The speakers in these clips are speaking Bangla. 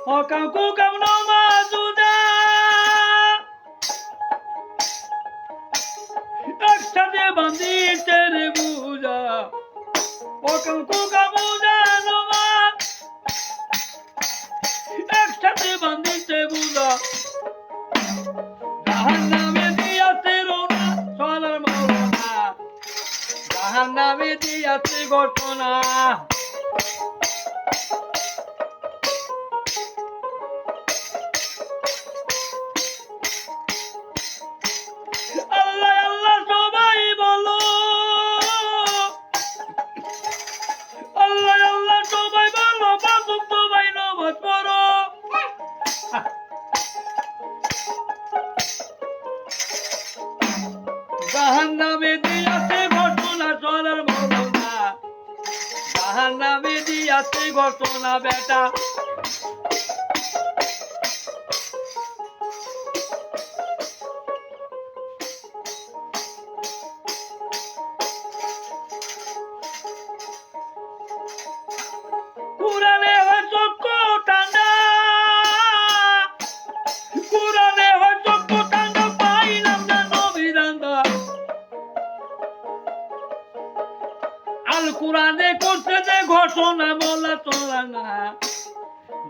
Hokam kukam no mazuda Ekshade bandite re buja Hokam kukam buja no ma Ekshade bandite buja Jahanname diyate rona solar maulana Jahanname diyate gotona জাহান্নামে দিয়াছে ঘটনা চলার মরনা জাহান্নামে দিয়াছে ঘটনা বেটা কুরআনে হয় চক্ষু ঠান্ডা কুরআনে হয় চক্ষু ঠান্ডা পাইলাম না নবীর আন্দা আল কুরআনে করছে যে ঘটনা বলা চলা না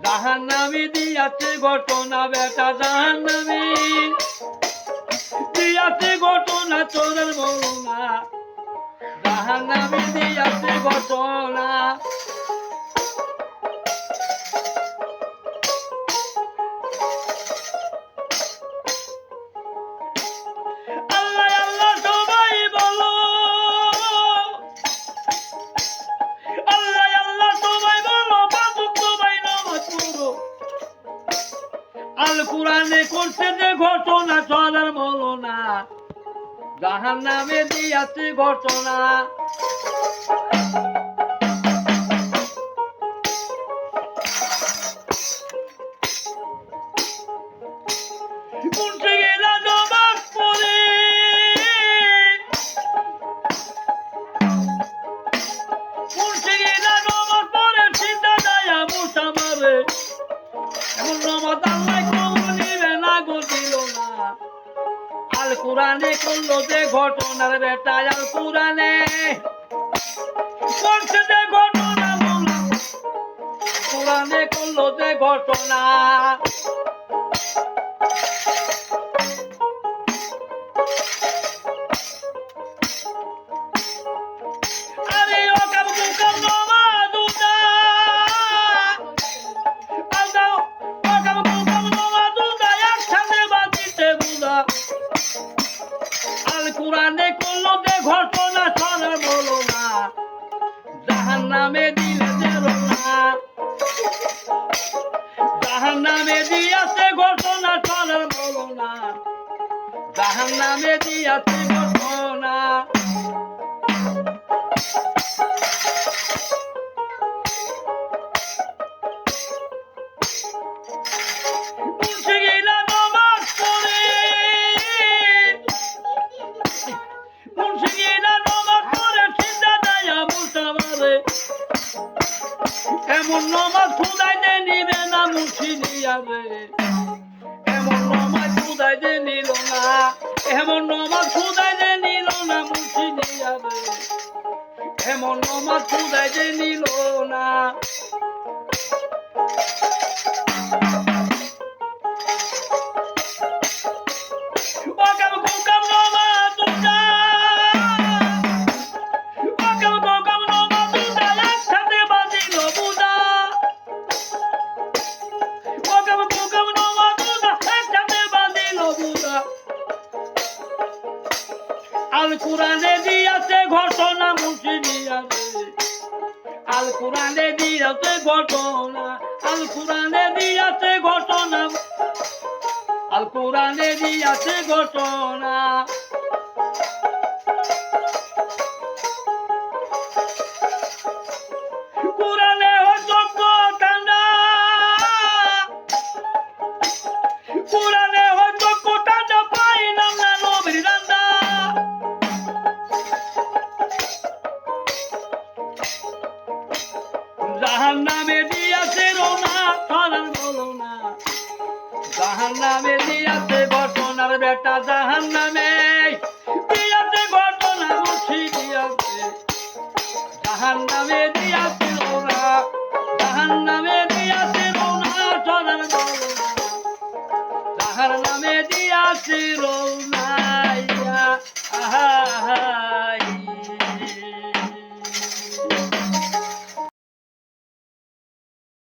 জাহান্নামে দিয়াছে ঘটনা বেটা জাহান্নামে দিয়াছে ঘটনা চোরের মরনা জাহান্নামে দিয়াছে ঘটনা আল কুরআনে করছে যে ঘটনা চলার মরনা জাহান্নামে দিয়াছে ঘটনা মুন্সিগিরা নামাজ পড়ে মুন্সিগিরা নামাজ পড়ে চিন্তা যায় মুসা মারে এমন নামাজ আল্লাহ আল কুরআনে করলো যে ঘটনার বেটা আল কুরআনে করছে যে ঘটনা কুরআনে করলো যে ঘটনা আরে ওকাম কুকাম নমাজুদা আল্লাহ ওকাম কুকাম নমাজুদা একসাথে বাঁধিতে বুঝা আল কুরআনে করলো যে ঘটনা চলার মরনা জাহান্নামে দিলে যে রোনা জাহান্নামে দিয়াছে ঘটনা চলার মরনা জাহান্নামে দিয়াছে ঘটনা এমন নামাজ খুদাইতে নিবে না মুর্শিদিয়া রে এমন নামাজ খুদাইতে নিল না এমন নামাজ খুদাইতে নিল না মুর্শিদিয়া রে এমন নামাজ খুদাইতে নিল না আল কুরআনে দিয়াছে ঘটনা মুর্শিদিয়া রে আল কুরআনে দিয়াছে ঘটনা আল কুরআনে দিয়াছে ঘটনা আল কুরআনে দিয়াছে ঘটনা বেটা জাহান নামে